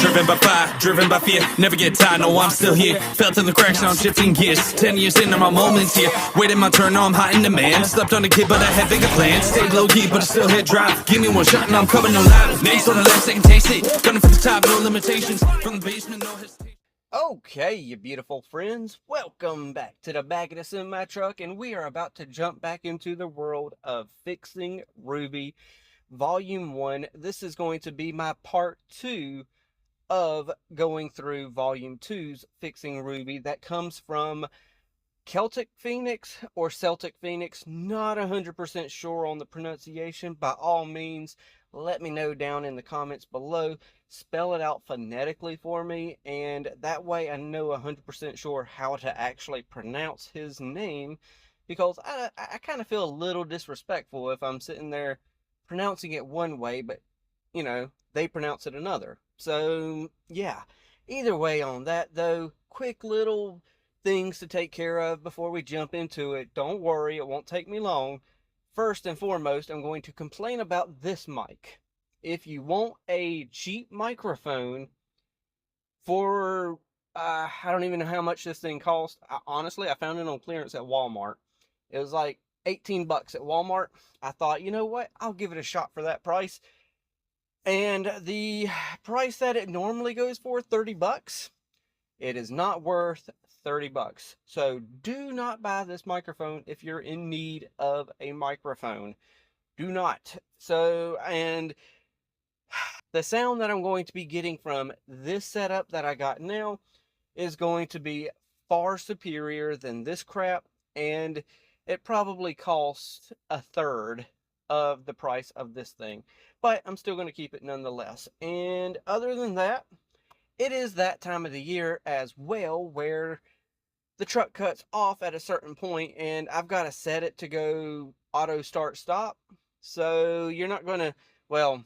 Driven by fire, driven by fear, never get tired, no I'm still here. Felt in the cracks, now I'm shifting gears. 10 years into my moments here, waiting my turn, now I'm hot in demand. Slept on a kid but I had bigger plans. Stayed low key but I still hit drive. Give me one shot and I'm coming alive. Names on the left, second taste it. Gunning for the top, no limitations. From the basement, no hesitation. Okay, you beautiful friends, welcome back to the back of the semi-truck, and we are about to jump back into the world of Fixing RWBY Volume 1. This is going to be my part 2 of going through Volume 2's Fixing RWBY. That comes from Celtic Phoenix or Celtic Phoenix. Not 100% sure on the pronunciation. By all means, let me know down in the comments below. Spell it out phonetically for me, and that way I know 100% sure how to actually pronounce his name, because I kind of feel a little disrespectful if I'm sitting there pronouncing it one way, but, you know, they pronounce it another. So, yeah. Either way on that, though, quick little things to take care of before we jump into it. Don't worry, it won't take me long. First and foremost, I'm going to complain about this mic. If you want a cheap microphone for, I don't even know how much this thing cost. Honestly, I found it on clearance at Walmart. It was like 18 bucks at Walmart. I thought, you know what? I'll give it a shot for that price. And the price that it normally goes for, 30 bucks, it is not worth 30 bucks. So do not buy this microphone if you're in need of a microphone. Do not. So, and the sound that I'm going to be getting from this setup that I got now is going to be far superior than this crap, and it probably costs a third of the price of this thing. But I'm still going to keep it nonetheless. And other than that, it is that time of the year as well where the truck cuts off at a certain point, and I've got to set it to go auto start stop. So you're not going to, well,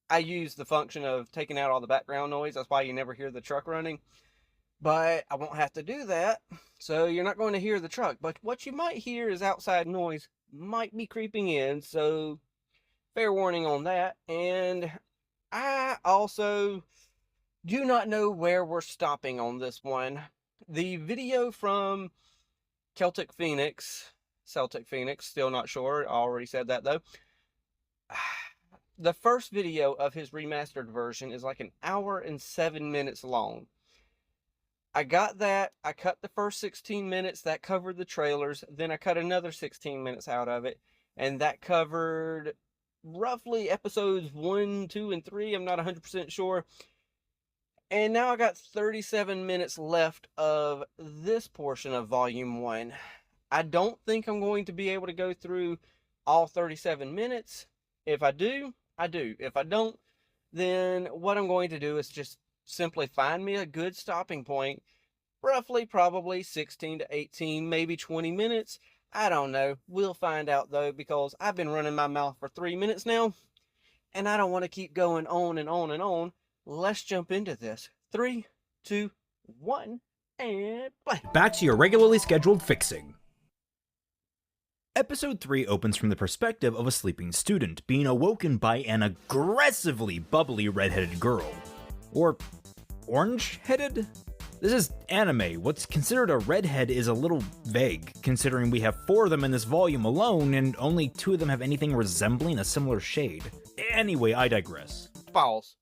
I use the function of taking out all the background noise. That's why you never hear the truck running. But I won't have to do that, so you're not going to hear the truck. But what you might hear is outside noise might be creeping in, so fair warning on that. And I also do not know where we're stopping on this one. The video from Celtic Phoenix, still not sure. I already said that though. The first video of his remastered version is like 1 hour and 7 minutes long. I got that. I cut the first 16 minutes. That covered the trailers. Then I cut another 16 minutes out of it. And that covered roughly episodes 1, 2, and 3. I'm not 100% sure. And now I got 37 minutes left of this portion of Volume 1. I don't think I'm going to be able to go through all 37 minutes. If I do, I do. If I don't, then what I'm going to do is just simply find me a good stopping point. Roughly, probably 16 to 18, maybe 20 minutes. I don't know. We'll find out though, because I've been running my mouth for 3 minutes now, and I don't want to keep going on and on and on. Let's jump into this. 3, 2, 1, and play. Back to your regularly scheduled fixing. Episode 3 opens from the perspective of a sleeping student being awoken by an aggressively bubbly redheaded girl. Or orange-headed? This is anime. What's considered a redhead is a little vague, considering we have 4 of them in this volume alone, and only 2 of them have anything resembling a similar shade. Anyway, I digress. Pause.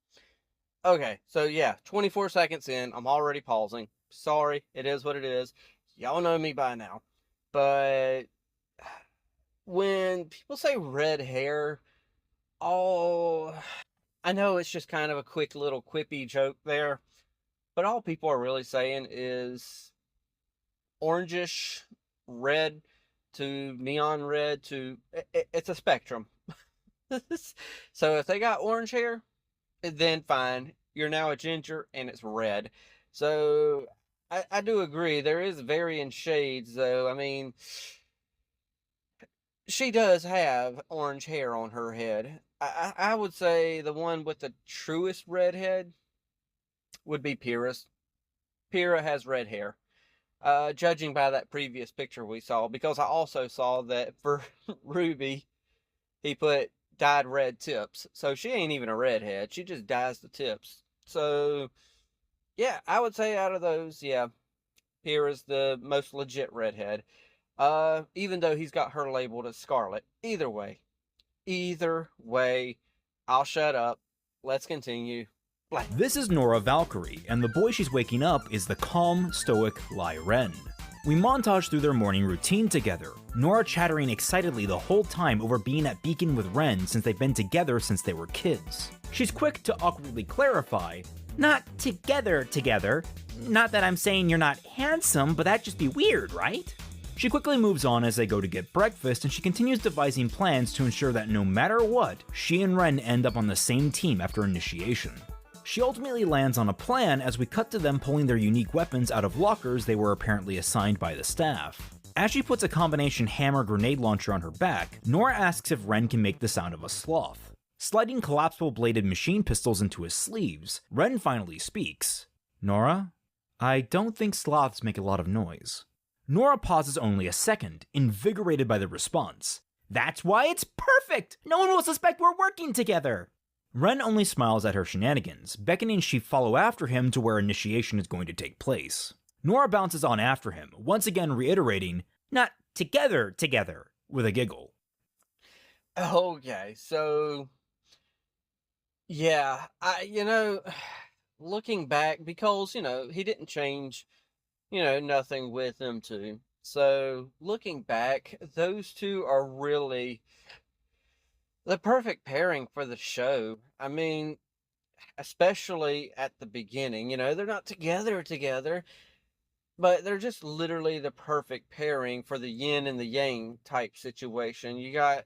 Okay, so yeah, 24 seconds in, I'm already pausing. Sorry, it is what it is. Y'all know me by now. But when people say red hair, oh, I know it's just kind of a quick little quippy joke there, but all people are really saying is orangish red to neon red to, it's a spectrum. So if they got orange hair, then fine. You're now a ginger and it's red. So I do agree. There is varying shades though. I mean, she does have orange hair on her head. I would say the one with the truest redhead would be Pyrrha's. Pyrrha has red hair. Judging by that previous picture we saw, because I also saw that for RWBY, he put dyed red tips. So she ain't even a redhead. She just dyes the tips. So, yeah, I would say out of those, yeah, here is the most legit redhead. Even though he's got her labeled as Scarlet. Either way, I'll shut up. Let's continue. Blank. This is Nora Valkyrie, and the boy she's waking up is the calm, stoic Lai Ren. We montage through their morning routine together, Nora chattering excitedly the whole time over being at Beacon with Ren since they've been together since they were kids. She's quick to awkwardly clarify, "Not together. Not that I'm saying you're not handsome, but that'd just be weird, right?" She quickly moves on as they go to get breakfast, and she continues devising plans to ensure that no matter what, she and Ren end up on the same team after initiation. She ultimately lands on a plan as we cut to them pulling their unique weapons out of lockers they were apparently assigned by the staff. As she puts a combination hammer grenade launcher on her back, Nora asks if Ren can make the sound of a sloth. Sliding collapsible bladed machine pistols into his sleeves, Ren finally speaks. "Nora, I don't think sloths make a lot of noise." Nora pauses only a second, invigorated by the response. "That's why it's perfect! No one will suspect we're working together!" Ren only smiles at her shenanigans, beckoning she follow after him to where initiation is going to take place. Nora bounces on after him, once again reiterating, "Not together," with a giggle. Okay, so yeah, looking back, because he didn't change, nothing with them too. So looking back, those two are really the perfect pairing for the show. I mean, especially at the beginning, they're not together, but they're just literally the perfect pairing for the yin and the yang type situation. You got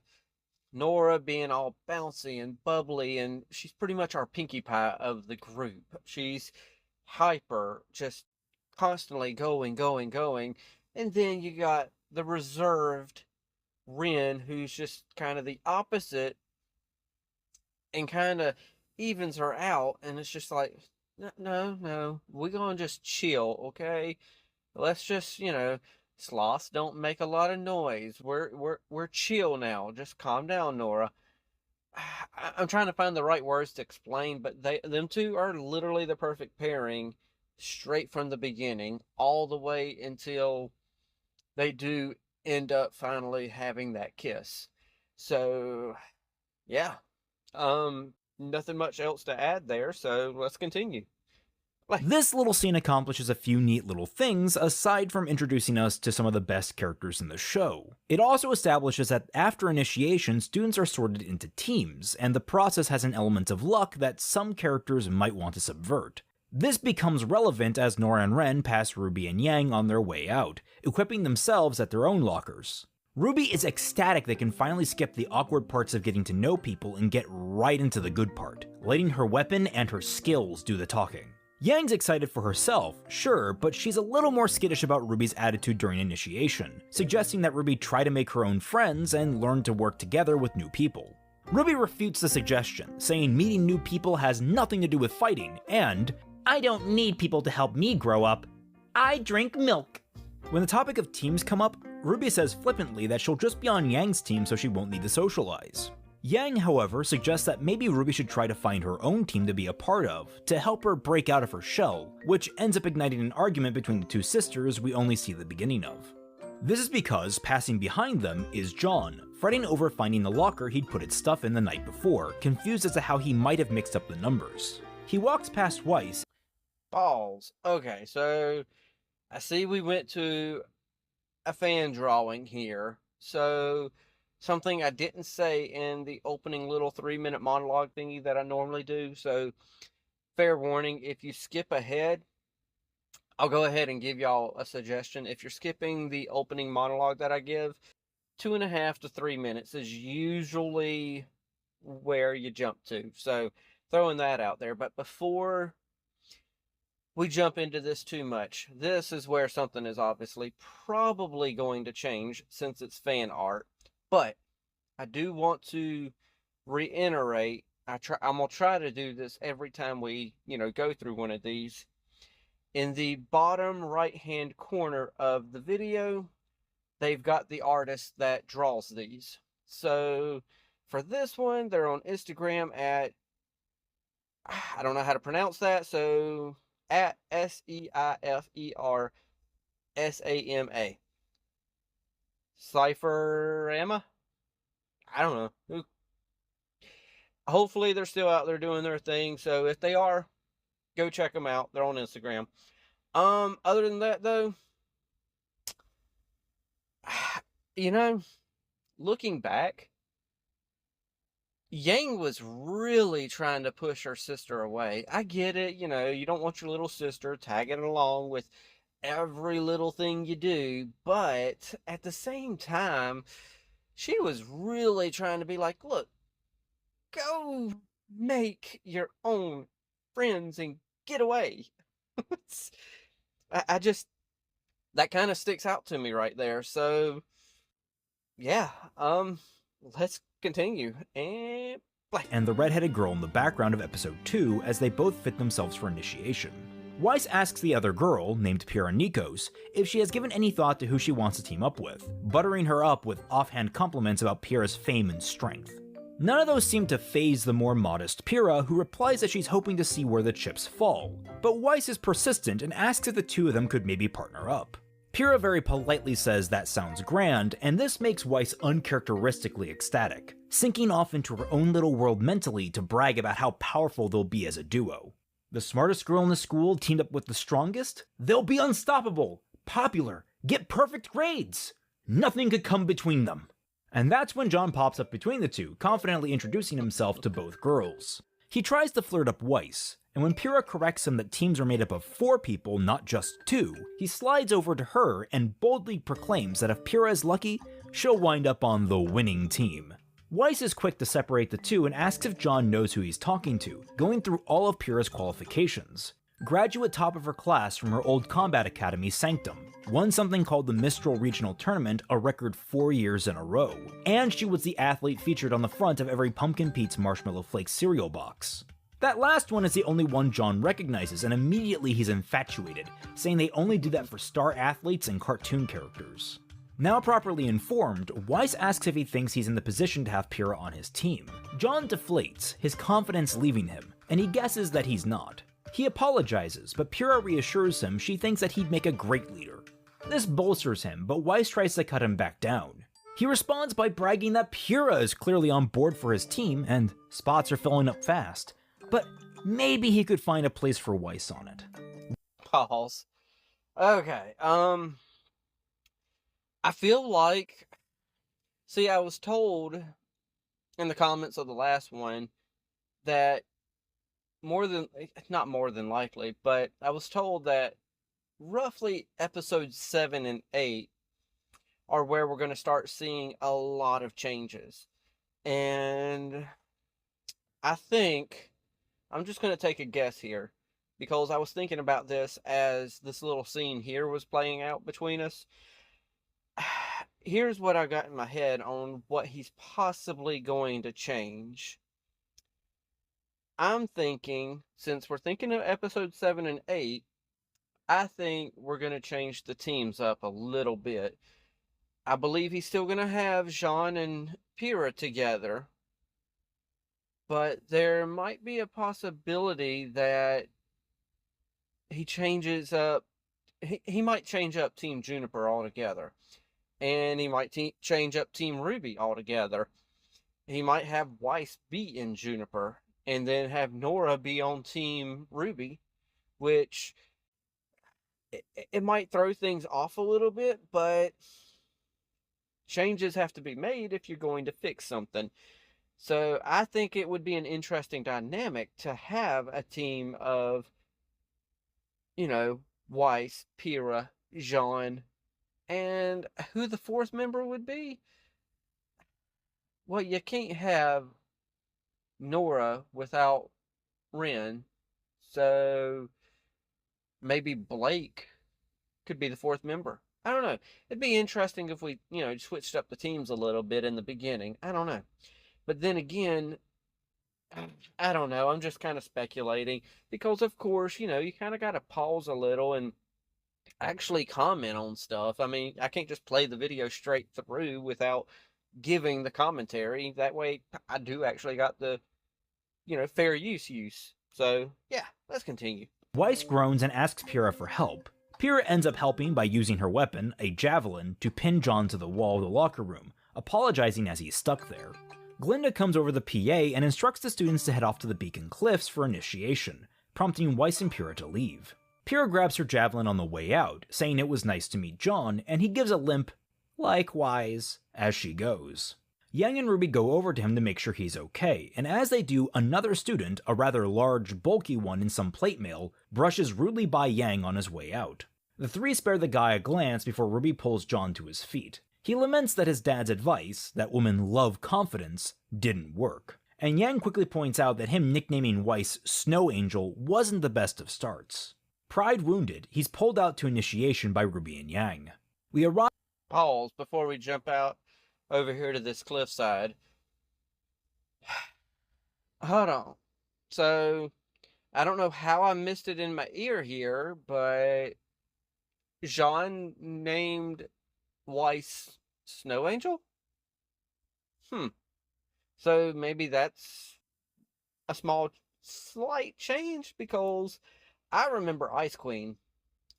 Nora being all bouncy and bubbly, and she's pretty much our Pinkie Pie of the group. She's hyper, just constantly going. And then you got the reserved Ren, who's just kind of the opposite and kind of evens her out. And it's just like, no, we're going to just chill, okay? Let's just, sloths don't make a lot of noise. We're chill now. Just calm down, Nora. I'm trying to find the right words to explain, but them two are literally the perfect pairing straight from the beginning all the way until they do end up finally having that kiss. So, yeah. Nothing much else to add there, so let's continue. This little scene accomplishes a few neat little things aside from introducing us to some of the best characters in the show. It also establishes that after initiation, students are sorted into teams, and the process has an element of luck that some characters might want to subvert. This becomes relevant as Nora and Ren pass Ruby and Yang on their way out, equipping themselves at their own lockers. Ruby is ecstatic they can finally skip the awkward parts of getting to know people and get right into the good part, letting her weapon and her skills do the talking. Yang's excited for herself, sure, but she's a little more skittish about Ruby's attitude during initiation, suggesting that Ruby try to make her own friends and learn to work together with new people. Ruby refutes the suggestion, saying meeting new people has nothing to do with fighting, and "I don't need people to help me grow up. I drink milk." When the topic of teams come up, Ruby says flippantly that she'll just be on Yang's team so she won't need to socialize. Yang, however, suggests that maybe Ruby should try to find her own team to be a part of, to help her break out of her shell, which ends up igniting an argument between the two sisters we only see the beginning of. This is because passing behind them is John, fretting over finding the locker he'd put its stuff in the night before, confused as to how he might have mixed up the numbers. He walks past Weiss. Balls. Okay, so I see we went to a fan drawing here. So something I didn't say in the opening little 3-minute monologue thingy that I normally do. So fair warning, if you skip ahead, I'll go ahead and give y'all a suggestion. If you're skipping the opening monologue that I give, 2.5 to 3 minutes is usually where you jump to. So throwing that out there. But before we jump into this too much, this is where something is obviously probably going to change since it's fan art. But I do want to reiterate, I'm going to try to do this every time we, go through one of these. In the bottom right-hand corner of the video, they've got the artist that draws these. So for this one, they're on Instagram at I don't know how to pronounce that, so at Seifersama. Cypherama? I don't know. Hopefully they're still out there doing their thing, so if they are, go check them out. They're on Instagram. Other than that though, you know, looking back, Yang was really trying to push her sister away. I get it, you don't want your little sister tagging along with every little thing you do, but at the same time, she was really trying to be like, look, go make your own friends and get away. I just, that kind of sticks out to me right there. So, yeah, let's continue. And play. And the redheaded girl in the background of episode 2 as they both fit themselves for initiation. Weiss asks the other girl, named Pira Nikos, if she has given any thought to who she wants to team up with, buttering her up with offhand compliments about Pira's fame and strength. None of those seem to faze the more modest Pira, who replies that she's hoping to see where the chips fall, but Weiss is persistent and asks if the two of them could maybe partner up. Pira very politely says that sounds grand, and this makes Weiss uncharacteristically ecstatic, sinking off into her own little world mentally to brag about how powerful they'll be as a duo. The smartest girl in the school teamed up with the strongest? They'll be unstoppable, popular, get perfect grades! Nothing could come between them. And that's when John pops up between the two, confidently introducing himself to both girls. He tries to flirt up Weiss, and when Pira corrects him that teams are made up of 4 people, not just 2, he slides over to her and boldly proclaims that if Pira is lucky, she'll wind up on the winning team. Weiss is quick to separate the two and asks if John knows who he's talking to, going through all of Pira's qualifications. Graduate top of her class from her old combat academy, Sanctum, won something called the Mistral Regional Tournament a record 4 years in a row, and she was the athlete featured on the front of every Pumpkin Pete's Marshmallow Flakes cereal box. That last one is the only one John recognizes, and immediately he's infatuated, saying they only do that for star athletes and cartoon characters. Now properly informed, Weiss asks if he thinks he's in the position to have Pira on his team. John deflates, his confidence leaving him, and he guesses that he's not. He apologizes, but Pira reassures him she thinks that he'd make a great leader. This bolsters him, but Weiss tries to cut him back down. He responds by bragging that Pira is clearly on board for his team, and spots are filling up fast, but maybe he could find a place for Weiss on it. Pause. Okay, I feel like, I was told in the comments of the last one that not more than likely, but I was told that roughly episodes 7 and 8 are where we're going to start seeing a lot of changes. And I think, I'm just going to take a guess here, because I was thinking about this as this little scene here was playing out between us. Here's what I got in my head on what he's possibly going to change. I'm thinking, since we're thinking of episode 7 and 8, I think we're going to change the teams up a little bit. I believe he's still going to have Jean and Pira together, but there might be a possibility that he changes up, he might change up Team Juniper altogether. And he might change up Team RWBY altogether. He might have Weiss be in Juniper, and then have Nora be on Team RWBY, which it might throw things off a little bit, but changes have to be made if you're going to fix something. So I think it would be an interesting dynamic to have a team of, Weiss, Pira, Jean, and who the 4th member would be? Well, you can't have Nora without Ren, so maybe Blake could be the 4th member. I don't know. It'd be interesting if we, switched up the teams a little bit in the beginning. I don't know. But then again, I don't know. I'm just kind of speculating, because of course, you kind of got to pause a little and actually comment on stuff. I mean, I can't just play the video straight through without giving the commentary. That way I do actually got the, fair use. So, yeah, let's continue. Weiss groans and asks Pyrrha for help. Pyrrha ends up helping by using her weapon, a javelin, to pin John to the wall of the locker room, apologizing as he's stuck there. Glinda comes over the PA and instructs the students to head off to the Beacon Cliffs for initiation, prompting Weiss and Pyrrha to leave. Pyrrha grabs her javelin on the way out, saying it was nice to meet John, and he gives a limp, "Likewise," as she goes. Yang and RWBY go over to him to make sure he's okay, and as they do, another student, a rather large, bulky one in some plate mail, brushes rudely by Yang on his way out. The three spare the guy a glance before RWBY pulls John to his feet. He laments that his dad's advice, that women love confidence, didn't work. And Yang quickly points out that him nicknaming Weiss Snow Angel wasn't the best of starts. Pride wounded, he's pulled out to initiation by RWBY and Yang. We arrive. Pause before we jump out over here to this cliffside. Hold on. So, I don't know how I missed it in my ear here, but Jean named Weiss Snow Angel? So maybe that's a slight change, because I remember Ice Queen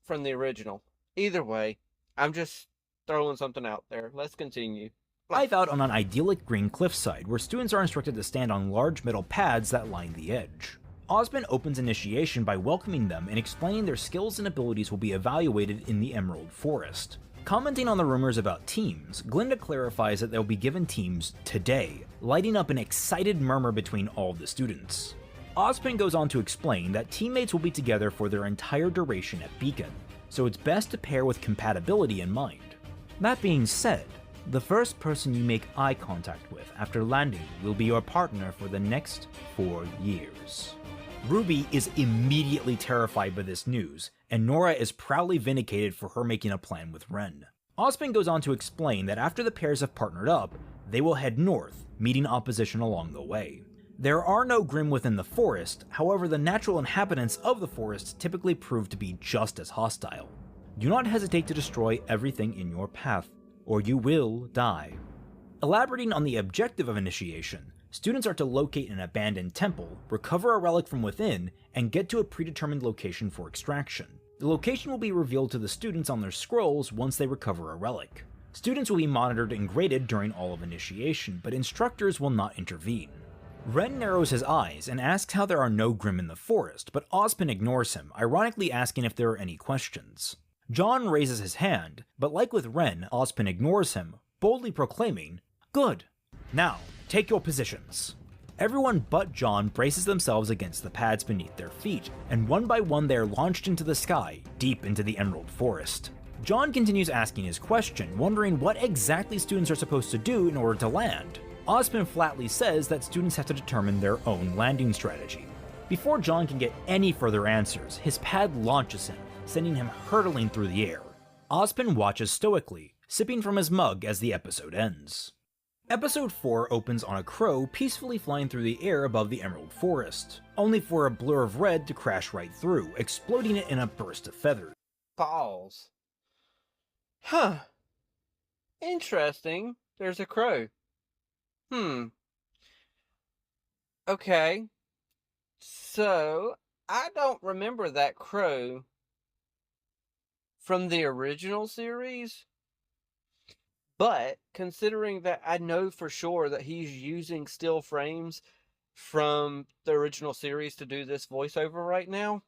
from the original. Either way, I'm just throwing something out there. Let's continue. Arrive out on an idyllic green cliffside where students are instructed to stand on large metal pads that line the edge. Osmond opens initiation by welcoming them and explaining their skills and abilities will be evaluated in the Emerald Forest. Commenting on the rumors about teams, Glinda clarifies that they'll be given teams today, lighting up an excited murmur between all of the students. Osmond goes on to explain that teammates will be together for their entire duration at Beacon, so it's best to pair with compatibility in mind. That being said, the first person you make eye contact with after landing will be your partner for the next 4 years. RWBY is immediately terrified by this news, and Nora is proudly vindicated for her making a plan with Ren. Osmond goes on to explain that after the pairs have partnered up, they will head north, meeting opposition along the way. There are no Grimm within the forest, however the natural inhabitants of the forest typically prove to be just as hostile. Do not hesitate to destroy everything in your path, or you will die. Elaborating on the objective of initiation, students are to locate an abandoned temple, recover a relic from within, and get to a predetermined location for extraction. The location will be revealed to the students on their scrolls once they recover a relic. Students will be monitored and graded during all of initiation, but instructors will not intervene. Ren narrows his eyes and asks how there are no Grimm in the forest, but Ozpin ignores him, ironically asking if there are any questions. John raises his hand, but like with Ren, Ozpin ignores him, boldly proclaiming, "Good! Now, take your positions." Everyone but John braces themselves against the pads beneath their feet, and one by one they are launched into the sky, deep into the Emerald Forest. John continues asking his question, wondering what exactly students are supposed to do in order to land. Ozpin flatly says that students have to determine their own landing strategy. Before John can get any further answers, his pad launches him, sending him hurtling through the air. Ozpin watches stoically, sipping from his mug as the episode ends. Episode 4 opens on a crow peacefully flying through the air above the Emerald Forest, only for a blur of red to crash right through, exploding it in a burst of feathers. Pause. Interesting. There's a crow. Okay. So, I don't remember that crow from the original series. But, considering that I know for sure that he's using still frames from the original series to do this voiceover right now,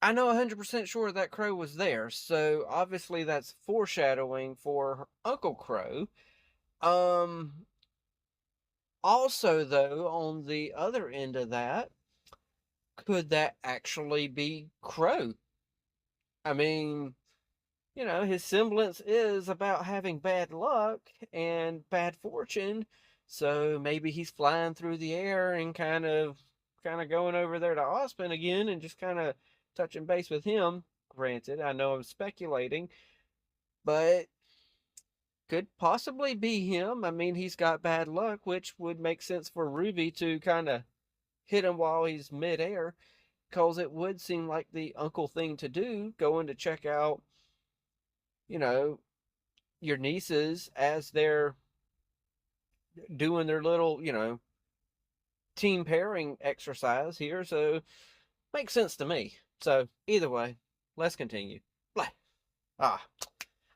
I know 100% sure that crow was there. So, obviously that's foreshadowing for Uncle Crow. Also, though, on the other end of that, could that actually be Crow? I mean, you know, his semblance is about having bad luck and bad fortune, so maybe he's flying through the air and kind of going over there to Ozpin again and just kind of touching base with him. Granted, I know I'm speculating, but could possibly be him. I mean, he's got bad luck, which would make sense for RWBY to kind of hit him while he's midair, because it would seem like the uncle thing to do, going to check out, you know, your nieces as they're doing their little, you know, team pairing exercise here, so makes sense to me. So either way, let's continue. Blah. Ah,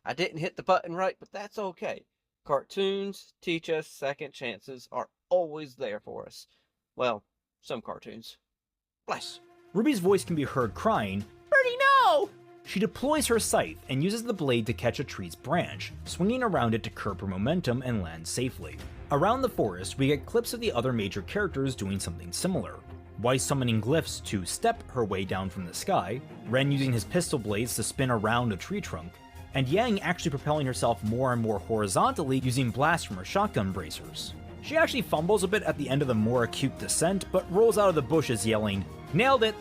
I didn't hit the button right, but that's okay. Cartoons teach us second chances are always there for us. Well, some cartoons. Bless. Ruby's voice can be heard crying, "Birdie, no!" She deploys her scythe and uses the blade to catch a tree's branch, swinging around it to curb her momentum and land safely. Around the forest, we get clips of the other major characters doing something similar. Weiss summoning glyphs to step her way down from the sky, Ren using his pistol blades to spin around a tree trunk, and Yang actually propelling herself more and more horizontally using blasts from her shotgun bracers. She actually fumbles a bit at the end of the more acute descent, but rolls out of the bushes yelling, "Nailed it!"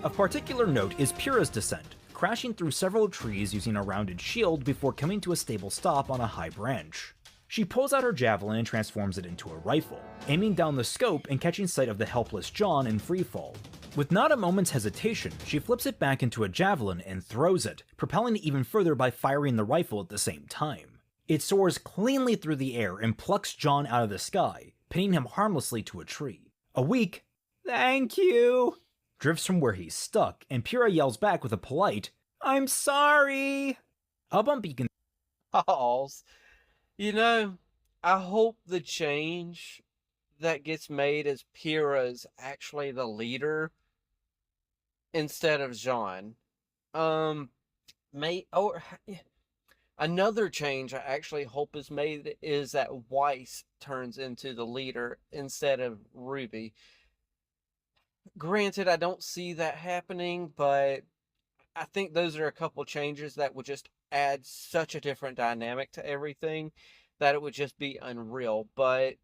Of particular note is Pyrrha's descent, crashing through several trees using a rounded shield before coming to a stable stop on a high branch. She pulls out her javelin and transforms it into a rifle, aiming down the scope and catching sight of the helpless John in freefall. With not a moment's hesitation, she flips it back into a javelin and throws it, propelling it even further by firing the rifle at the same time. It soars cleanly through the air and plucks John out of the sky, pinning him harmlessly to a tree. A weak, "Thank you," drifts from where he's stuck, and Pyrrha yells back with a polite, "I'm sorry." A bumpy can Pause. You know, I hope the change that gets made is Pyrrha's actually the leader instead of Jean. Another change I actually hope is made is that Weiss turns into the leader instead of RWBY. Granted, I don't see that happening, but I think those are a couple changes that would just add such a different dynamic to everything that it would just be unreal. But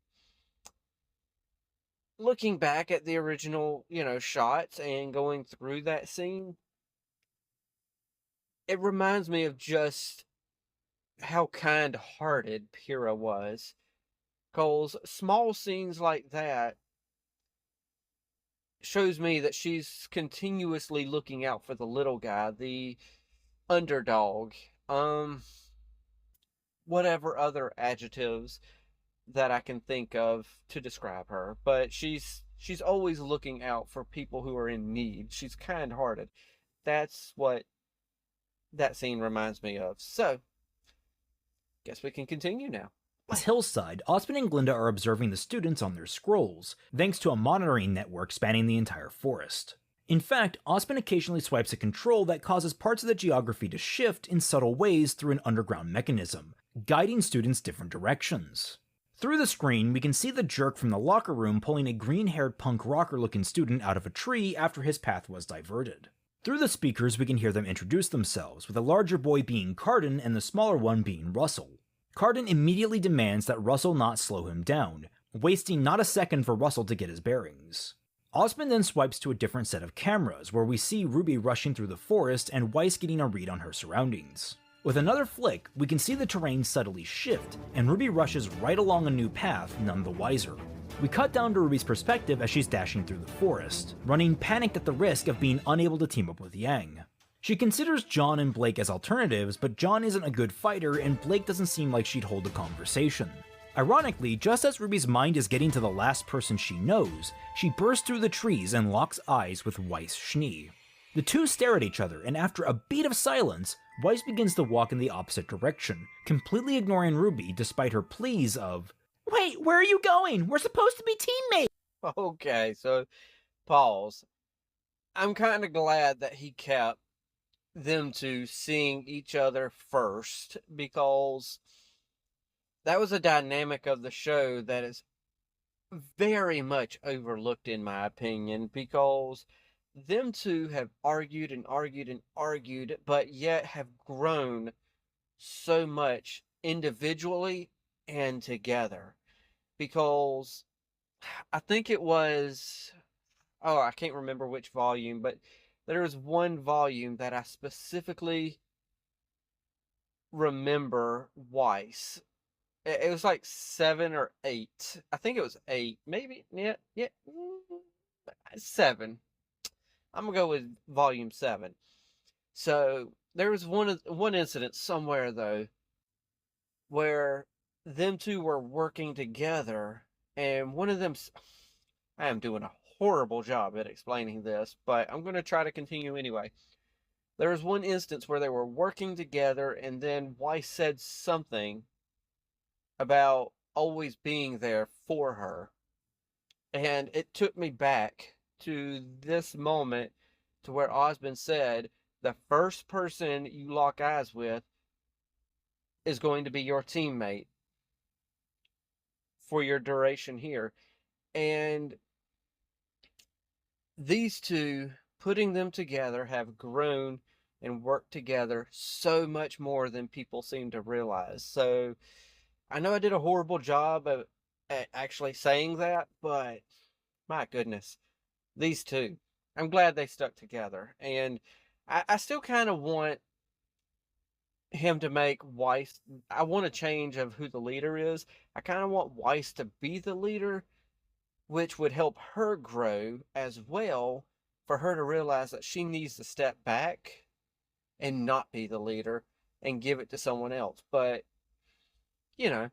looking back at the original, shots and going through that scene, it reminds me of just how kind-hearted Pyrrha was. Because small scenes like that shows me that she's continuously looking out for the little guy, the underdog, whatever other adjectives that I can think of to describe her. But she's always looking out for people who are in need. She's kind-hearted. That's what that scene reminds me of. So, guess we can continue now. hillside, Osmond and Glinda are observing the students on their scrolls, thanks to a monitoring network spanning the entire forest. In fact, Osmond occasionally swipes a control that causes parts of the geography to shift in subtle ways through an underground mechanism, guiding students different directions. Through the screen, we can see the jerk from the locker room pulling a green-haired punk rocker-looking student out of a tree after his path was diverted. Through the speakers, we can hear them introduce themselves, with the larger boy being Carden and the smaller one being Russell. Carden immediately demands that Russell not slow him down, wasting not a second for Russell to get his bearings. Osmond then swipes to a different set of cameras, where we see RWBY rushing through the forest and Weiss getting a read on her surroundings. With another flick, we can see the terrain subtly shift, and RWBY rushes right along a new path, none the wiser. We cut down to RWBY's perspective as she's dashing through the forest, running panicked at the risk of being unable to team up with Yang. She considers John and Blake as alternatives, but John isn't a good fighter and Blake doesn't seem like she'd hold a conversation. Ironically, just as RWBY's mind is getting to the last person she knows, she bursts through the trees and locks eyes with Weiss Schnee. The two stare at each other, and after a beat of silence, Weiss begins to walk in the opposite direction, completely ignoring RWBY despite her pleas of, "Wait, where are you going? We're supposed to be teammates!" Okay, so pause. I'm kind of glad that he kept them two seeing each other first, because that was a dynamic of the show that is very much overlooked in my opinion, because them two have argued and argued and argued, but yet have grown so much individually and together. Because I think it was, I can't remember which volume, but there was one volume that I specifically remember Weiss. It was like 7 or 8. I think it was 8. Maybe, yeah, 7. I'm gonna go with volume 7. So there was one incident somewhere though where them two were working together, and one of them, I am doing a horrible job at explaining this, but I'm going to try to continue anyway. There was one instance where they were working together, and then Weiss said something about always being there for her. And it took me back to this moment to where Osmond said, the first person you lock eyes with is going to be your teammate for your duration here. And these two, putting them together, have grown and worked together so much more than people seem to realize. So I know I did a horrible job at actually saying that, but my goodness, these two, I'm glad they stuck together. And I still kind of want him to make Weiss, I want a change of who the leader is. I kind of want Weiss to be the leader, which would help her grow as well, for her to realize that she needs to step back and not be the leader and give it to someone else. But, you know,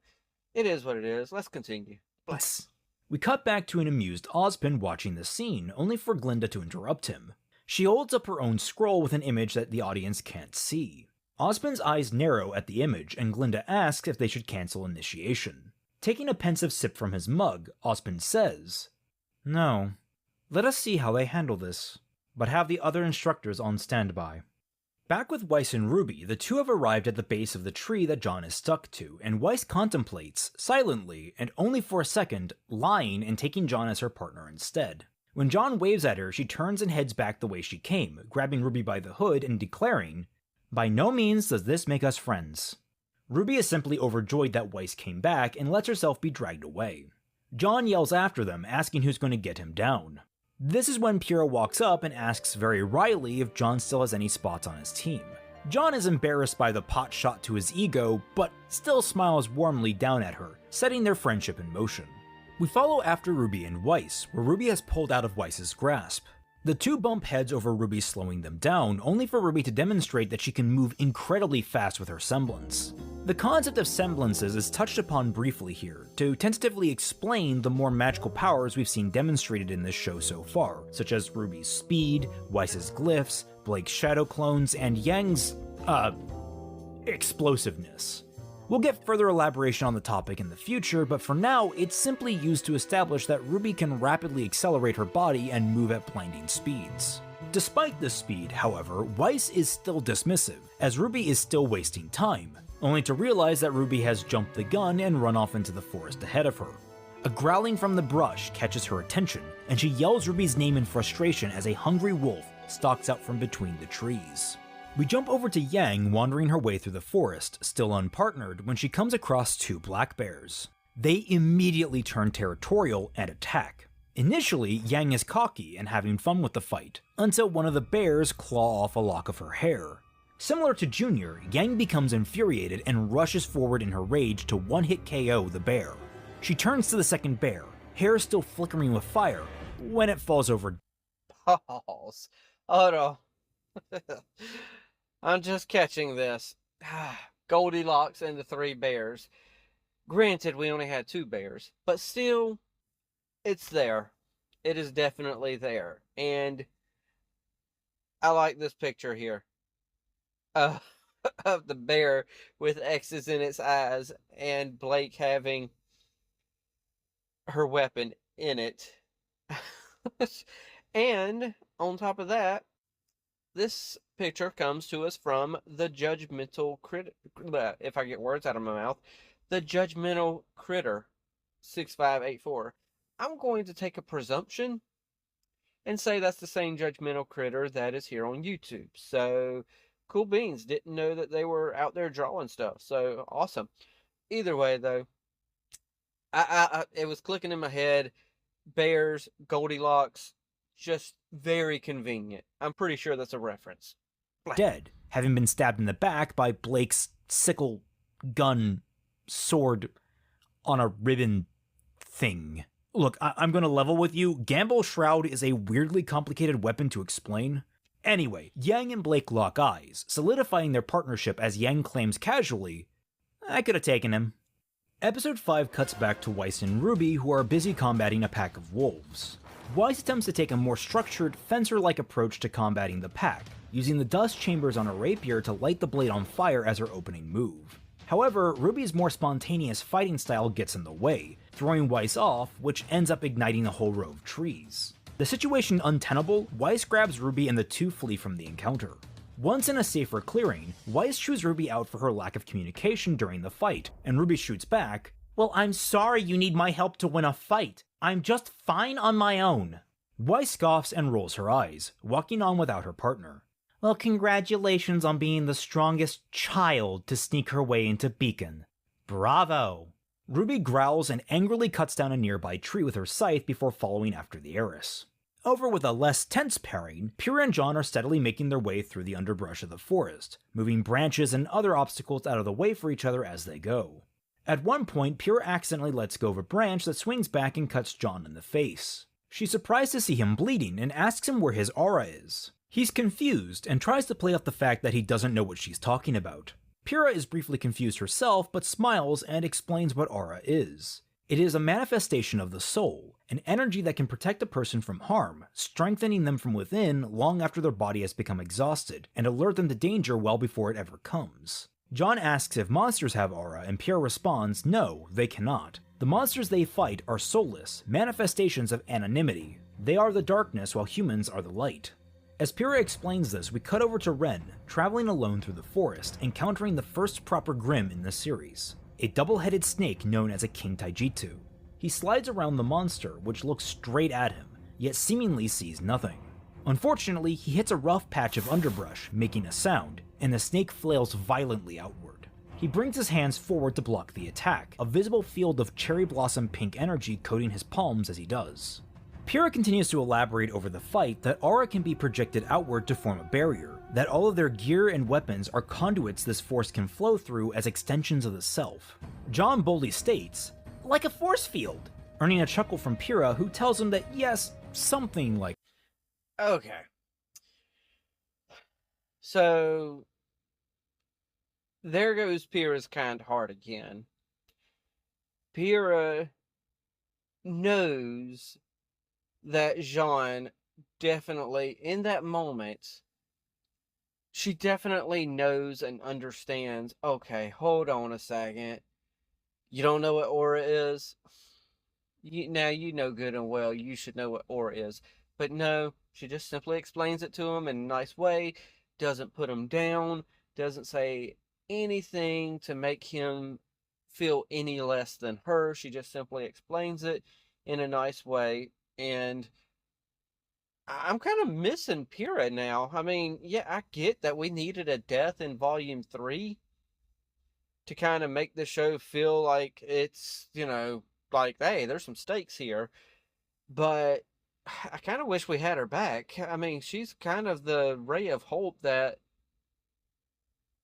it is what it is. Let's continue. Bless. We cut back to an amused Ozpin watching the scene, only for Glinda to interrupt him. She holds up her own scroll with an image that the audience can't see. Ozpin's eyes narrow at the image, and Glinda asks if they should cancel initiation. Taking a pensive sip from his mug, Ozpin says, "No. Let us see how they handle this, but have the other instructors on standby." Back with Weiss and RWBY, the two have arrived at the base of the tree that John is stuck to, and Weiss contemplates, silently, and only for a second, lying and taking John as her partner instead. When John waves at her, she turns and heads back the way she came, grabbing RWBY by the hood and declaring, "By no means does this make us friends." RWBY is simply overjoyed that Weiss came back and lets herself be dragged away. John yells after them, asking who's going to get him down. This is when Pyrrha walks up and asks very wryly if John still has any spots on his team. John is embarrassed by the pot shot to his ego, but still smiles warmly down at her, setting their friendship in motion. We follow after RWBY and Weiss, where RWBY has pulled out of Weiss's grasp. The two bump heads over RWBY slowing them down, only for RWBY to demonstrate that she can move incredibly fast with her semblance. The concept of semblances is touched upon briefly here, to tentatively explain the more magical powers we've seen demonstrated in this show so far, such as RWBY's speed, Weiss's glyphs, Blake's shadow clones, and Yang's, explosiveness. We'll get further elaboration on the topic in the future, but for now, it's simply used to establish that RWBY can rapidly accelerate her body and move at blinding speeds. Despite this speed, however, Weiss is still dismissive, as RWBY is still wasting time, only to realize that RWBY has jumped the gun and run off into the forest ahead of her. A growling from the brush catches her attention, and she yells RWBY's name in frustration as a hungry wolf stalks out from between the trees. We jump over to Yang wandering her way through the forest, still unpartnered, when she comes across two black bears. They immediately turn territorial and attack. Initially, Yang is cocky and having fun with the fight, until one of the bears claw off a lock of her hair. Similar to Junior, Yang becomes infuriated and rushes forward in her rage to one-hit KO the bear. She turns to the second bear, hair still flickering with fire, when it falls over. Pause. Oh no. I'm just catching this. Goldilocks and the three bears. Granted, we only had two bears, but still, it's there. It is definitely there. And I like this picture here of the bear with X's in its eyes and Blake having her weapon in it. And on top of that, this picture comes to us from the Judgmental Critter, if I get words out of my mouth, the Judgmental Critter 6584. I'm going to take a presumption and say that's the same Judgmental Critter that is here on YouTube. So, cool beans. Didn't know that they were out there drawing stuff. So, awesome. Either way, though, it was clicking in my head. Bears, Goldilocks, just very convenient. I'm pretty sure that's a reference. Dead, having been stabbed in the back by Blake's sickle gun sword on a ribbon thing. Look, I'm gonna level with you. Gamble Shroud is a weirdly complicated weapon to explain. Anyway, Yang and Blake lock eyes, solidifying their partnership as Yang claims casually, "I could have taken him." Episode 5 cuts back to Weiss and RWBY, who are busy combating a pack of wolves. Weiss attempts to take a more structured, fencer-like approach to combating the pack, using the dust chambers on a rapier to light the blade on fire as her opening move. However, RWBY's more spontaneous fighting style gets in the way, throwing Weiss off, which ends up igniting a whole row of trees. The situation untenable, Weiss grabs RWBY and the two flee from the encounter. Once in a safer clearing, Weiss chews RWBY out for her lack of communication during the fight, and RWBY shoots back, "Well, I'm sorry you need my help to win a fight. I'm just fine on my own." Weiss scoffs and rolls her eyes, walking on without her partner. "Well, congratulations on being the strongest child to sneak her way into Beacon. Bravo." RWBY growls and angrily cuts down a nearby tree with her scythe before following after the heiress. Over with a less tense pairing, Pyrrha and John are steadily making their way through the underbrush of the forest, moving branches and other obstacles out of the way for each other as they go. At one point, Pyrrha accidentally lets go of a branch that swings back and cuts John in the face. She's surprised to see him bleeding and asks him where his aura is. He's confused and tries to play off the fact that he doesn't know what she's talking about. Pyrrha is briefly confused herself, but smiles and explains what aura is. It is a manifestation of the soul, an energy that can protect a person from harm, strengthening them from within long after their body has become exhausted, and alert them to danger well before it ever comes. John asks if monsters have aura, and Pyrrha responds, no, they cannot. The monsters they fight are soulless, manifestations of anonymity. They are the darkness while humans are the light. As Pyrrha explains this, we cut over to Ren, traveling alone through the forest, encountering the first proper Grimm in the series. A double-headed snake known as a King Taijutsu. He slides around the monster, which looks straight at him, yet seemingly sees nothing. Unfortunately, he hits a rough patch of underbrush, making a sound, and the snake flails violently outward. He brings his hands forward to block the attack, a visible field of cherry blossom pink energy coating his palms as he does. Pyrrha continues to elaborate over the fight that aura can be projected outward to form a barrier, that all of their gear and weapons are conduits this force can flow through as extensions of the self. John boldly states, like a force field, earning a chuckle from Pyrrha, who tells him that yes, something like. Okay. So, there goes Pyrrha's kind heart again. Pyrrha knows that Jean definitely, in that moment, she definitely knows and understands, okay, hold on a second. You don't know what aura is? Now you know good and well you should know what aura is. But no, she just simply explains it to him in a nice way, doesn't put him down, doesn't say anything to make him feel any less than her. She just simply explains it in a nice way. And I'm kind of missing Pyrrha now. I mean, yeah, I get that we needed a death in Volume 3 to kind of make the show feel like it's, like, hey, there's some stakes here. But I kind of wish we had her back. I mean, she's kind of the ray of hope that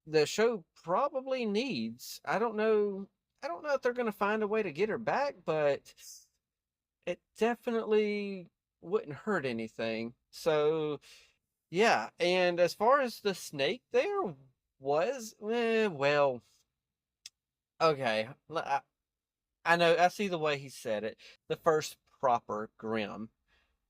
the show probably needs. I don't know if they're going to find a way to get her back, but it definitely wouldn't hurt anything. So, yeah. And as far as the snake there was, well, okay. I know, I see the way he said it. The first proper Grimm.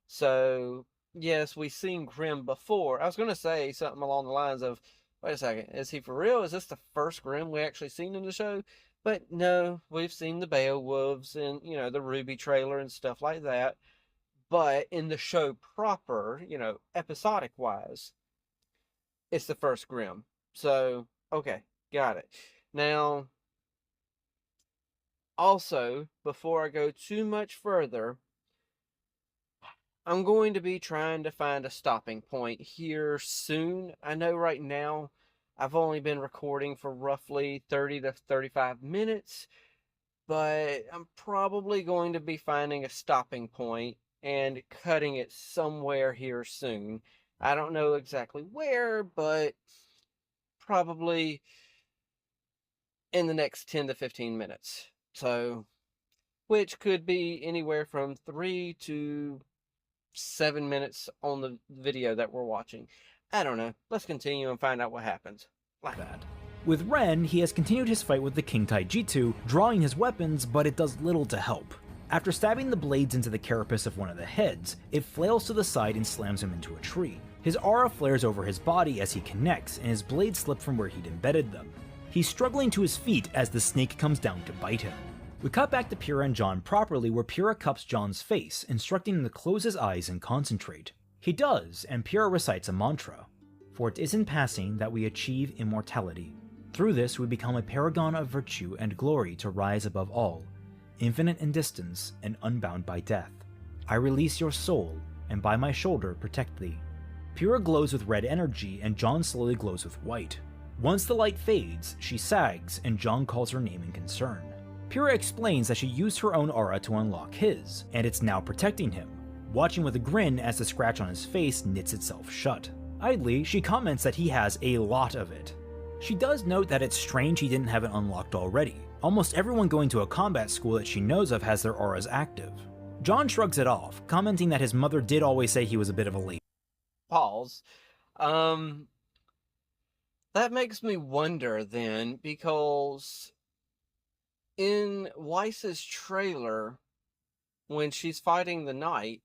So, yes, we've seen Grimm before. I was going to say something along the lines of, wait a second, is he for real? Is this the first Grimm we actually seen in the show? But no, we've seen the Beowulfs and, the RWBY trailer and stuff like that. But in the show proper, episodic-wise, it's the first Grimm. So, okay, got it. Now, also, before I go too much further, I'm going to be trying to find a stopping point here soon. I know right now I've only been recording for roughly 30 to 35 minutes, but I'm probably going to be finding a stopping point and cutting it somewhere here soon. I don't know exactly where, but probably in the next 10 to 15 minutes. So, which could be anywhere from 3 to 7 minutes on the video that we're watching. I don't know. Let's continue and find out what happens. Like that. With Ren, he has continued his fight with the King Taijutsu, drawing his weapons, but it does little to help. After stabbing the blades into the carapace of one of the heads, it flails to the side and slams him into a tree. His aura flares over his body as he connects, and his blades slip from where he'd embedded them. He's struggling to his feet as the snake comes down to bite him. We cut back to Pyrrha and John properly, where Pyrrha cups John's face, instructing him to close his eyes and concentrate. He does, and Pyrrha recites a mantra. For it is in passing that we achieve immortality. Through this we become a paragon of virtue and glory to rise above all, infinite in distance and unbound by death. I release your soul, and by my shoulder protect thee. Pyrrha glows with red energy, and John slowly glows with white. Once the light fades, she sags, and John calls her name in concern. Pyrrha explains that she used her own aura to unlock his, and it's now protecting him, watching with a grin as the scratch on his face knits itself shut. Idly, she comments that he has a lot of it. She does note that it's strange he didn't have it unlocked already. Almost everyone going to a combat school that she knows of has their auras active. John shrugs it off, commenting that his mother did always say he was a bit of a late. Pause. That makes me wonder then, because in Weiss's trailer, when she's fighting the knight,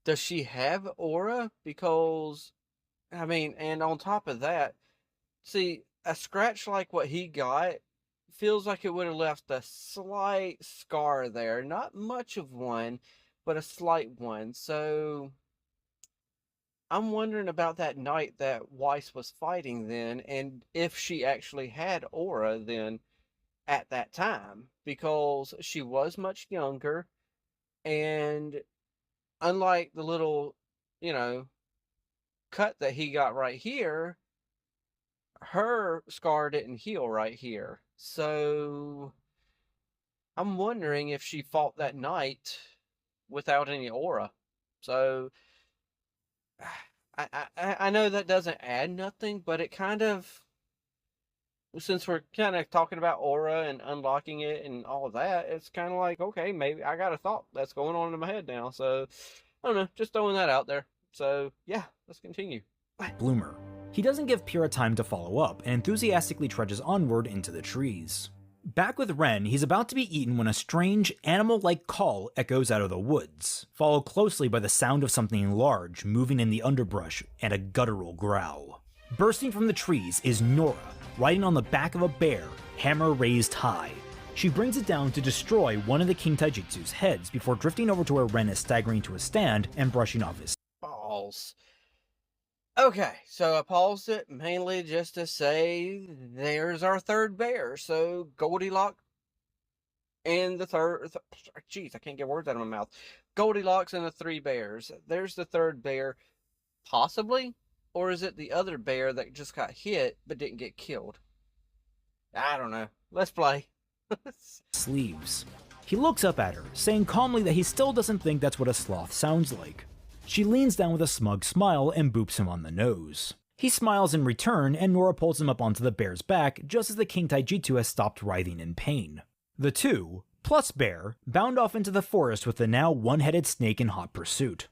does she have aura? Because, I mean, and on top of that, see, a scratch like what he got feels like it would have left a slight scar there. Not much of one, but a slight one. So I'm wondering about that knight that Weiss was fighting then, and if she actually had aura then at that time, because she was much younger, and unlike the little, cut that he got right here, her scar didn't heal right here. So I'm wondering if she fought that knight without any aura. So I know that doesn't add nothing, but it kind of, since we're kind of talking about aura and unlocking it and all of that, it's kind of like, okay, maybe I got a thought that's going on in my head now. So I don't know, just throwing that out there. So yeah, let's continue. Bloomer. He doesn't give Pyrrha time to follow up and enthusiastically trudges onward into the trees. Back with Ren, he's about to be eaten when a strange, animal-like call echoes out of the woods, followed closely by the sound of something large moving in the underbrush and a guttural growl. Bursting from the trees is Nora, riding on the back of a bear, hammer raised high. She brings it down to destroy one of the King Taijutsu's heads before drifting over to where Ren is staggering to a stand and brushing off his balls. Okay, so I paused it mainly just to say there's our third bear. So Goldilocks and the third, jeez, I can't get words out of my mouth. Goldilocks and the three bears. There's the third bear, possibly, or is it the other bear that just got hit but didn't get killed? I don't know. Let's play. sleeves. He looks up at her, saying calmly that he still doesn't think that's what a sloth sounds like. She leans down with a smug smile and boops him on the nose. He smiles in return, and Nora pulls him up onto the bear's back just as the King Taijutsu has stopped writhing in pain. The two, plus Bear, bound off into the forest with the now one-headed snake in hot pursuit.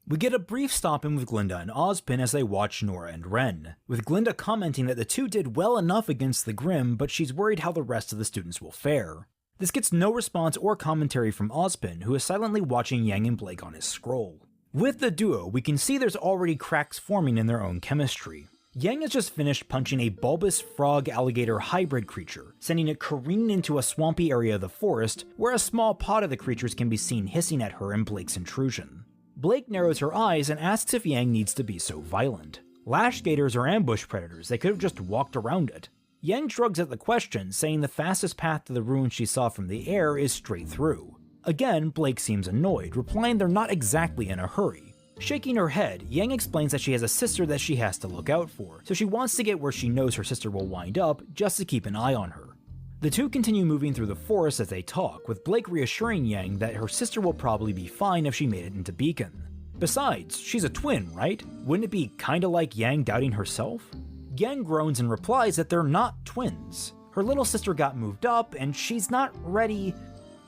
We get a brief stop-in with Glinda and Ozpin as they watch Nora and Ren, with Glinda commenting that the two did well enough against the Grimm, but she's worried how the rest of the students will fare. This gets no response or commentary from Ozpin, who is silently watching Yang and Blake on his scroll. With the duo, we can see there's already cracks forming in their own chemistry. Yang has just finished punching a bulbous frog-alligator hybrid creature, sending it careening into a swampy area of the forest, where a small pod of the creatures can be seen hissing at her in Blake's intrusion. Blake narrows her eyes and asks if Yang needs to be so violent. Lash gators are ambush predators, they could have just walked around it. Yang shrugs at the question, saying the fastest path to the ruin she saw from the air is straight through. Again, Blake seems annoyed, replying they're not exactly in a hurry. Shaking her head, Yang explains that she has a sister that she has to look out for, so she wants to get where she knows her sister will wind up, just to keep an eye on her. The two continue moving through the forest as they talk, with Blake reassuring Yang that her sister will probably be fine if she made it into Beacon. Besides, she's a twin, right? Wouldn't it be kinda like Yang doubting herself? Yang groans and replies that they're not twins. Her little sister got moved up, and she's not ready.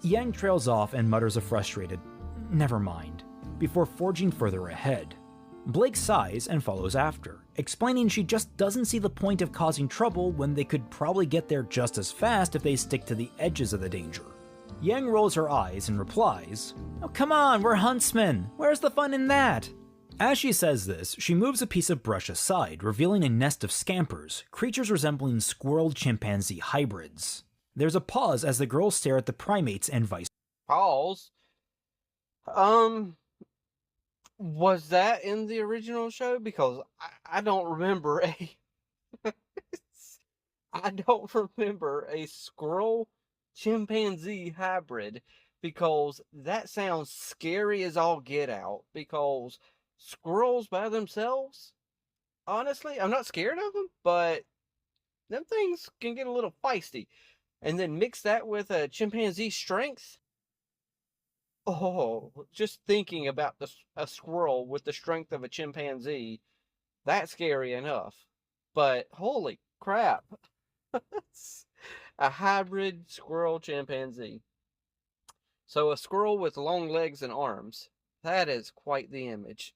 Yang trails off and mutters a frustrated, "Never mind," before forging further ahead. Blake sighs and follows after, explaining she just doesn't see the point of causing trouble when they could probably get there just as fast if they stick to the edges of the danger. Yang rolls her eyes and replies, "Oh, come on, we're huntsmen. Where's the fun in that?" As she says this, she moves a piece of brush aside, revealing a nest of scampers, creatures resembling squirrel-chimpanzee hybrids. There's a pause as the girls stare at the primates and vice. Pause. Was that in the original show? Because I don't remember I don't remember a squirrel chimpanzee hybrid, because that sounds scary as all get out. Because squirrels by themselves, honestly, I'm not scared of them, but them things can get a little feisty. And then mix that with a chimpanzee strength. Oh, just thinking about a squirrel with the strength of a chimpanzee, that's scary enough. But holy crap. A hybrid squirrel chimpanzee. So a squirrel with long legs and arms. That is quite the image.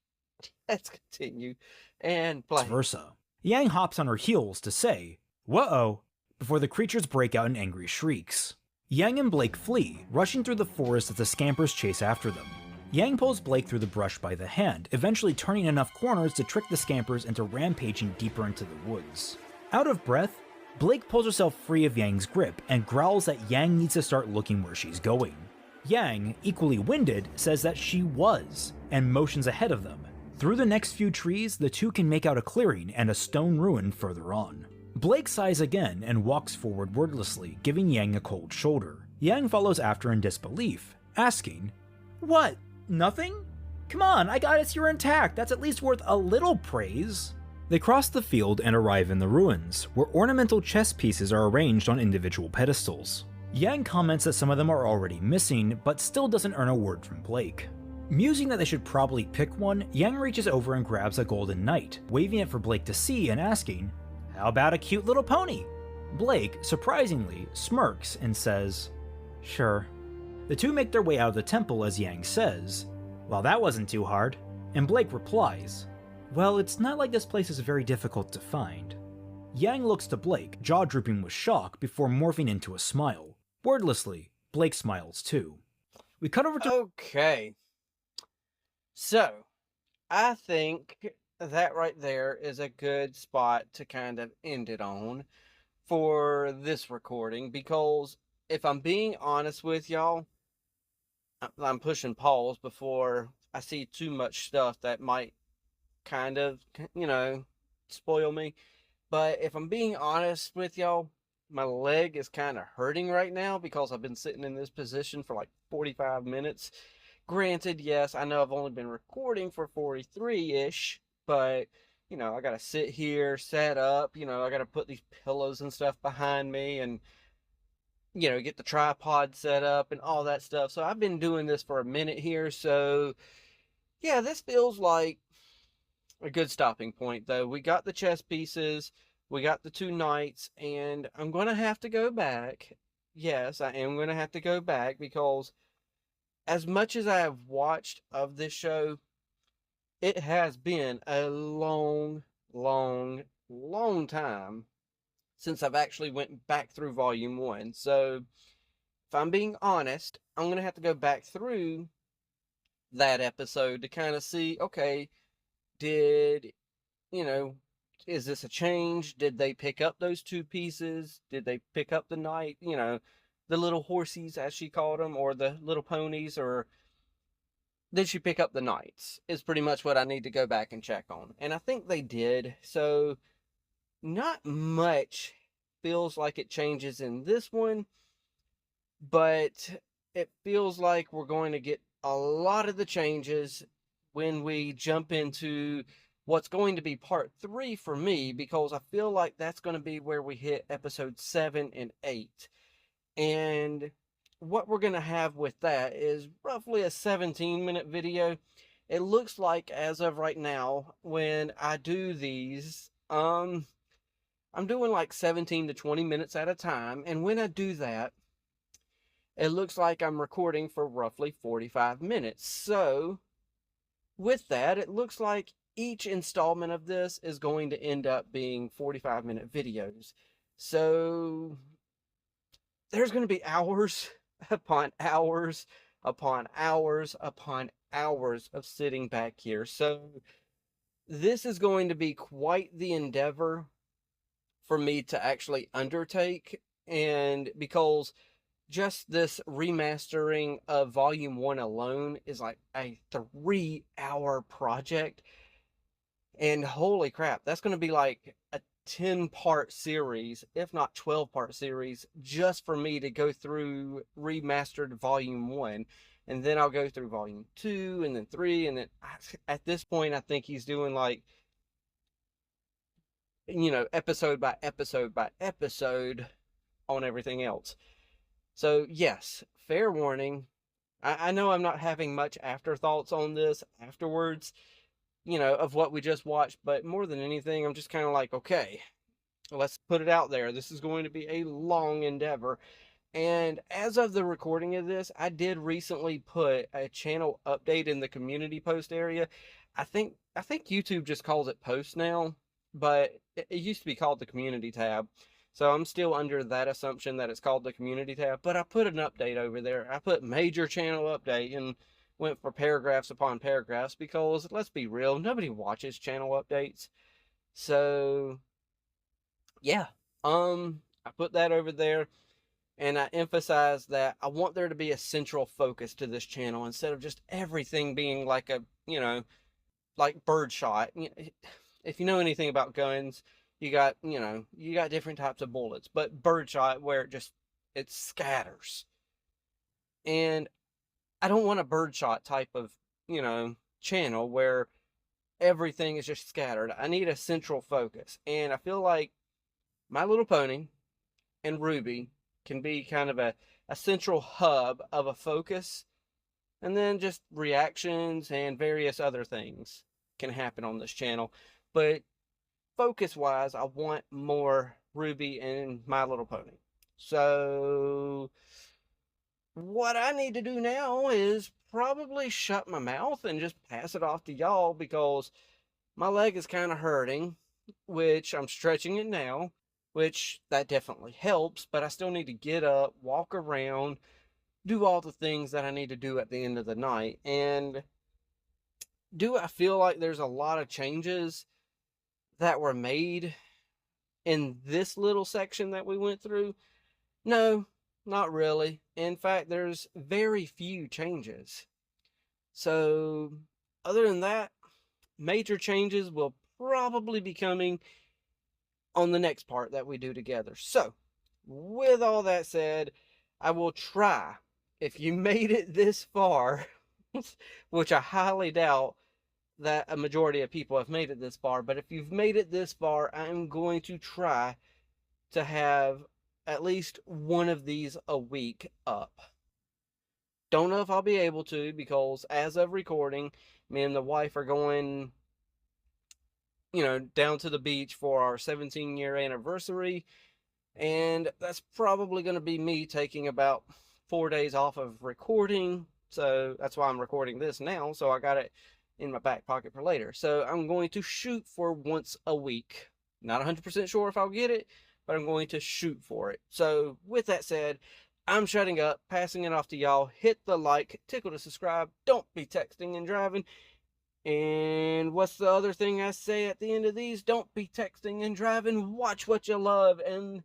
Let's continue and play. Vice versa. Yang hops on her heels to say, "Whoa," before the creatures break out in angry shrieks. Yang and Blake flee, rushing through the forest as the scampers chase after them. Yang pulls Blake through the brush by the hand, eventually turning enough corners to trick the scampers into rampaging deeper into the woods. Out of breath, Blake pulls herself free of Yang's grip and growls that Yang needs to start looking where she's going. Yang, equally winded, says that she was, and motions ahead of them. Through the next few trees, the two can make out a clearing and a stone ruin further on. Blake sighs again and walks forward wordlessly, giving Yang a cold shoulder. Yang follows after in disbelief, asking, "What? Nothing? Come on, I got it, you're intact. That's at least worth a little praise." They cross the field and arrive in the ruins, where ornamental chess pieces are arranged on individual pedestals. Yang comments that some of them are already missing, but still doesn't earn a word from Blake. Musing that they should probably pick one, Yang reaches over and grabs a golden knight, waving it for Blake to see and asking, "How about a cute little pony?" Blake, surprisingly, smirks and says, "Sure." The two make their way out of the temple as Yang says, "Well, that wasn't too hard." And Blake replies, "Well, it's not like this place is very difficult to find." Yang looks to Blake, jaw drooping with shock, before morphing into a smile. Wordlessly, Blake smiles too. We cut over to... Okay. So, I think that right there is a good spot to kind of end it on for this recording, because if I'm being honest with y'all, I'm pushing pause before I see too much stuff that might kind of, spoil me. But if I'm being honest with y'all, my leg is kind of hurting right now because I've been sitting in this position for like 45 minutes. Granted, yes, I know I've only been recording for 43-ish, but, I got to sit here, set up, I got to put these pillows and stuff behind me and, get the tripod set up and all that stuff. So I've been doing this for a minute here. So, yeah, this feels like a good stopping point, though. We got the chess pieces, we got the two knights, and I'm going to have to go back. Yes, I am going to have to go back, because as much as I have watched of this show, it has been a long, long, long time since I've actually went back through Volume 1. So, if I'm being honest, I'm going to have to go back through that episode to kind of see, okay, is this a change? Did they pick up those two pieces? Did they pick up the knight? The little horsies, as she called them, or the little ponies, or did she pick up the knights? Is pretty much what I need to go back and check on. And I think they did. So, not much feels like it changes in this one, but it feels like we're going to get a lot of the changes when we jump into what's going to be part 3 for me, because I feel like that's going to be where we hit episode 7 and 8. And what we're going to have with that is roughly a 17-minute video. It looks like, as of right now, when I do these, I'm doing like 17 to 20 minutes at a time. And when I do that, it looks like I'm recording for roughly 45 minutes. So, with that, it looks like each installment of this is going to end up being 45-minute videos. So there's going to be hours upon hours upon hours upon hours of sitting back here. So this is going to be quite the endeavor for me to actually undertake, and because just this remastering of Volume 1 alone is like a 3-hour project. And holy crap, that's going to be like a 10-part series, if not 12-part series, just for me to go through remastered Volume 1. And then I'll go through Volume 2, and then 3, and then at this point, I think he's doing like, you know, episode by episode by episode on everything else. So yes, fair warning. I know I'm not having much afterthoughts on this afterwards, you know, of what we just watched, but more than anything, I'm just kind of like, okay, let's put it out there. This is going to be a long endeavor. And as of the recording of this, I did recently put a channel update in the community post area. I think YouTube just calls it post now, but it used to be called the community tab. So I'm still under that assumption that it's called the community tab, but I put an update over there. I put major channel update and went for paragraphs upon paragraphs because, let's be real, nobody watches channel updates. So yeah, I put that over there, and I emphasize that I want there to be a central focus to this channel instead of just everything being like a, you know, like birdshot. If you know anything about guns, you got, you know, you got different types of bullets, but birdshot where it scatters. And I don't want a birdshot type of, you know, channel where everything is just scattered. I need a central focus. And I feel like My Little Pony and RWBY can be kind of a central hub of a focus. And then just reactions and various other things can happen on this channel. But focus-wise, I want more RWBY and My Little Pony. So what I need to do now is probably shut my mouth and just pass it off to y'all, because my leg is kind of hurting, which I'm stretching it now, which that definitely helps, but I still need to get up, walk around, do all the things that I need to do at the end of the night. And do I feel like there's a lot of changes that were made in this little section that we went through? No, not really. In fact, there's very few changes. So other than that, major changes will probably be coming on the next part that we do together. So with all that said, I will try, if you made it this far, which I highly doubt that a majority of people have made it this far, but if you've made it this far, I'm going to try to have at least one of these a week up. Don't know if I'll be able to, because as of recording, me and the wife are going, you know, down to the beach for our 17-year anniversary, and that's probably going to be me taking about 4 days off of recording. So that's why I'm recording this now, so I got it in my back pocket for later. So I'm going to shoot for once a week. Not 100% sure if I'll get it, but I'm going to shoot for it. So with that said, I'm shutting up, passing it off to y'all. Hit the like, tickle to subscribe. Don't be texting and driving. And what's the other thing I say at the end of these? Don't be texting and driving. Watch what you love. And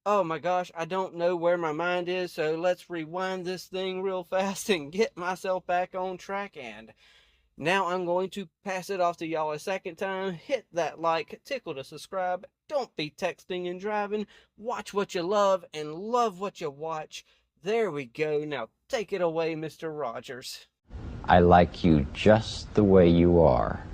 oh my gosh, I don't know where my mind is, so let's rewind this thing real fast and get myself back on track. And now I'm going to pass it off to y'all a second time. Hit that like, tickle to subscribe. Don't be texting and driving. Watch what you love and love what you watch. There we go. Now take it away, Mr. Rogers. I like you just the way you are.